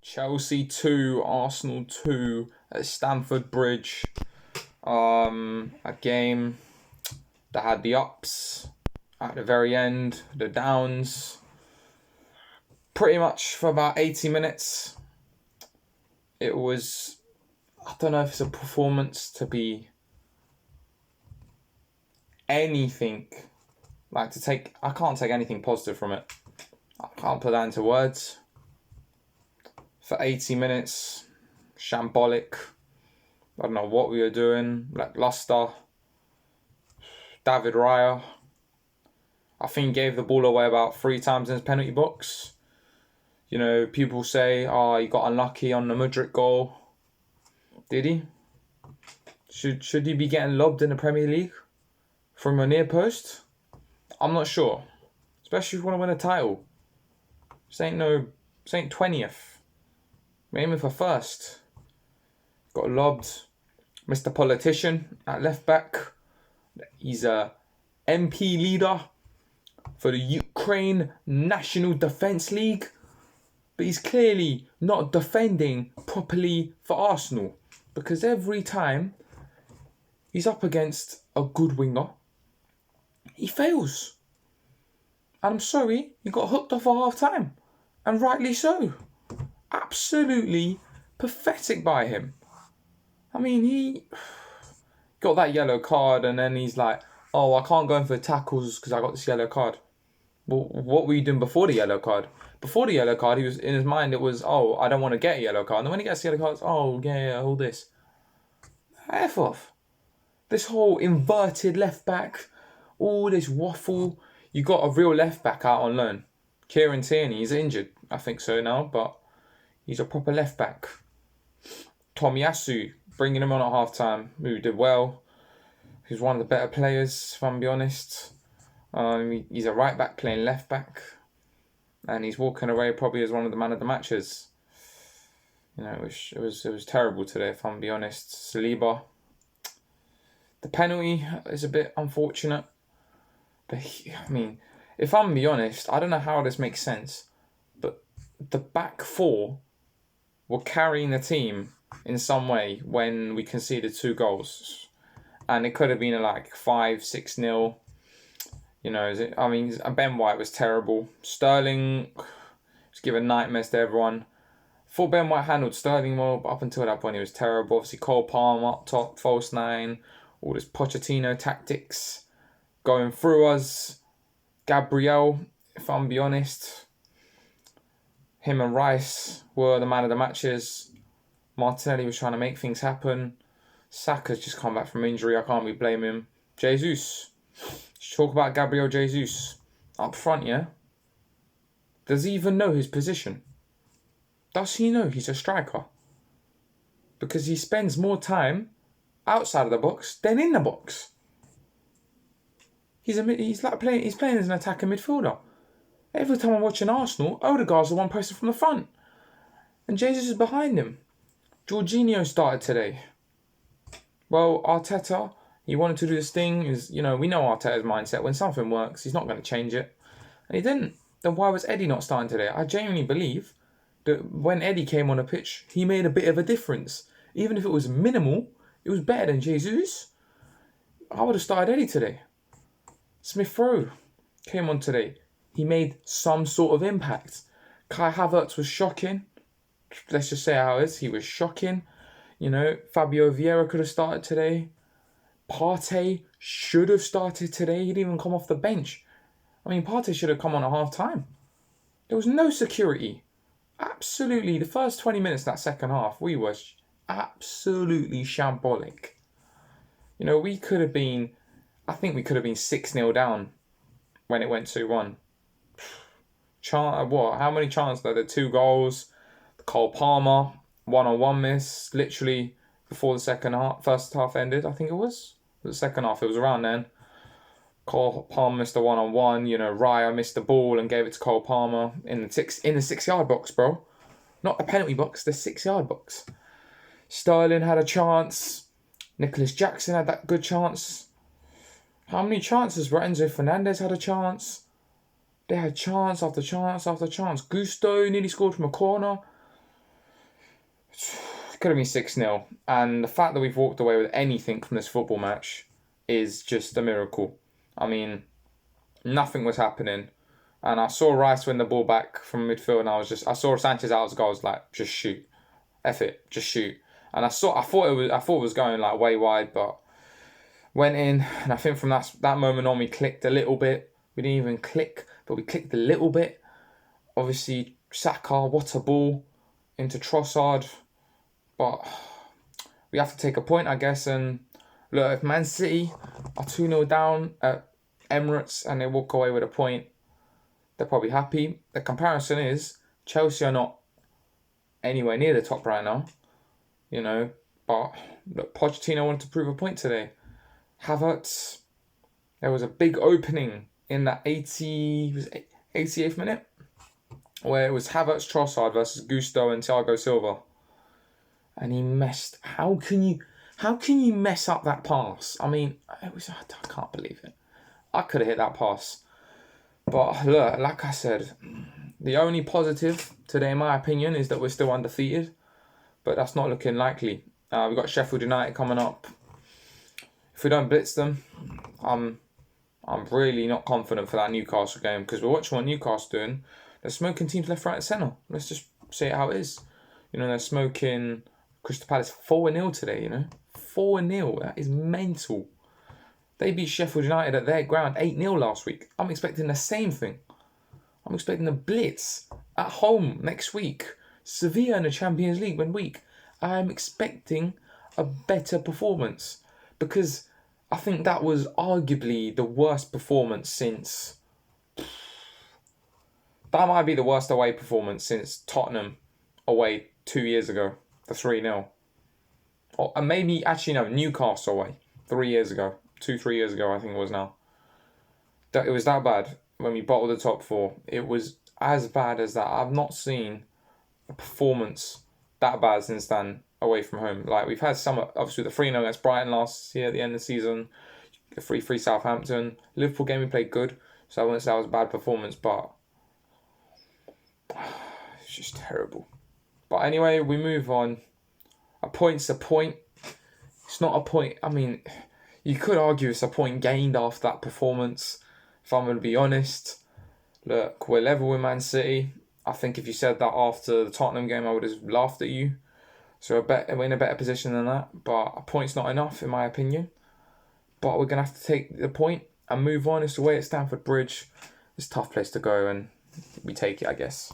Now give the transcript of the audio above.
Chelsea 2, Arsenal 2 at Stamford Bridge. A game that had the ups at the very end, the downs. Pretty much for about 80 minutes. It was, I don't know if it's a performance to be anything, I can't take anything positive from it. I can't put that into words. For 80 minutes, shambolic. I don't know what we were doing. Lackluster. David Raya, I think, gave the ball away about 3 times in his penalty box. You know, people say, he got unlucky on the Mudryk goal. Did he? Should he be getting lobbed in the Premier League from a near post? I'm not sure. Especially if you want to win a title. This ain't 20th. We're aiming for first. Got lobbed. Mr. Politician at left back. He's a MP leader for the Ukraine National Defence League. But he's clearly not defending properly for Arsenal. Because every time he's up against a good winger, he fails. And I'm sorry, he got hooked off at half time. And rightly so. Absolutely pathetic by him. I mean, he got that yellow card and then he's like, I can't go in for tackles because I got this yellow card. Well, what were you doing before the yellow card? Before the yellow card, he was in his mind, it was, I don't want to get a yellow card. And then when he gets the yellow card, it's, all this. F off. This whole inverted left back, all this waffle. You got a real left back out on loan. Kieran Tierney, he's injured. I think so now, but he's a proper left back. Tomiyasu, bringing him on at half time, who did well. He's one of the better players, if I'm being honest. He's a right back playing left back. And he's walking away probably as one of the man of the matches. You know, it was terrible today, if I'm being honest. Saliba. The penalty is a bit unfortunate. But if I'm being honest, I don't know how this makes sense. But the back four were carrying the team in some way when we conceded 2 goals. And it could have been 5-6-0. You know, Ben White was terrible. Sterling was giving nightmares to everyone. Thought Ben White handled Sterling well, but up until that point he was terrible. Obviously Cole Palmer up top, false 9, all this Pochettino tactics going through us. Gabriel, if I'm being honest, him and Rice were the man of the matches. Martinelli was trying to make things happen. Saka's just come back from injury. I can't really blame him. Jesus. Let's talk about Gabriel Jesus. Up front, yeah? Does he even know his position? Does he know he's a striker? Because he spends more time outside of the box than in the box. He's playing as an attacking midfielder. Every time I'm watching Arsenal, Odegaard's the one posted from the front. And Jesus is behind him. Jorginho started today. Well, Arteta, he wanted to do this thing. We know Arteta's mindset. When something works, he's not going to change it. And he didn't. Then why was Eddie not starting today? I genuinely believe that when Eddie came on the pitch, he made a bit of a difference. Even if it was minimal, it was better than Jesus. I would have started Eddie today. Smith Rowe came on today. He made some sort of impact. Kai Havertz was shocking. Let's just say how it is. He was shocking. Fabio Vieira could have started today. Partey should have started today. He didn't even come off the bench. Partey should have come on at half time. There was no security. Absolutely. The first 20 minutes of that second half, we were absolutely shambolic. We could have been 6-0 down when it went 2-1. How many chances there? The 2 goals. The Cole Palmer one-on-one miss, literally before the first half ended, I think it was. The second half, it was around then. Cole Palmer missed a one-on-one. Raya missed the ball and gave it to Cole Palmer in the 6-yard box, bro. Not the penalty box, the 6-yard box. Sterling had a chance. Nicholas Jackson had that good chance. How many chances? Enzo Fernandez had a chance. They had chance after chance after chance. Gusto nearly scored from a corner. Could have been 6-0. And the fact that we've walked away with anything from this football match is just a miracle. I mean, nothing was happening. And I saw Rice win the ball back from midfield, and I saw Sanchez out as a goal. I was like, just shoot. F it, just shoot. And I thought it was going like way wide, but went in. And I think from that moment on, we clicked a little bit. We didn't even click, but we clicked a little bit. Obviously, Saka, what a ball into Trossard. But we have to take a point, I guess. And look, if Man City are 2-0 down at Emirates and they walk away with a point, they're probably happy. The comparison is Chelsea are not anywhere near the top right now, you know. But look, Pochettino wanted to prove a point today. Havertz, there was a big opening in that 88th minute where it was Havertz, Trossard versus Gusto and Thiago Silva. And he messed. How can you mess up that pass? I mean, I can't believe it. I could have hit that pass. But look, like I said, the only positive today, in my opinion, is that we're still undefeated. But that's not looking likely. We've got Sheffield United coming up. If we don't blitz them, I'm really not confident for that Newcastle game, because we're watching what Newcastle doing. They're smoking teams left, right, and centre. Let's just say it how it is. You know, they're smoking Crystal Palace 4-0 today, you know. 4-0. That is mental. They beat Sheffield United at their ground 8-0 last week. I'm expecting the same thing. I'm expecting a blitz at home next week. Sevilla in the Champions League midweek. I'm expecting a better performance, because I think that was arguably the worst performance since... That might be the worst away performance since Tottenham away 2 years ago. The 3-0. Or maybe, actually no, Newcastle away 3 years ago. 2-3 years ago, I think it was now. It was that bad when we bottled the top four. It was as bad as that. I've not seen a performance that bad since then away from home. Like, we've had some, obviously the 3-0 against Brighton last year at the end of the season. 3-3 Southampton. Liverpool game we played good, so I wouldn't say that was a bad performance, but it's just terrible. But anyway, we move on. A point's a point. It's not a point. I mean, you could argue it's a point gained after that performance, if I'm going to be honest. Look, we're level with Man City. I think if you said that after the Tottenham game, I would have laughed at you. So we're in a better position than that. But a point's not enough, in my opinion. But we're going to have to take the point and move on. It's the way at Stamford Bridge. It's a tough place to go, and we take it, I guess.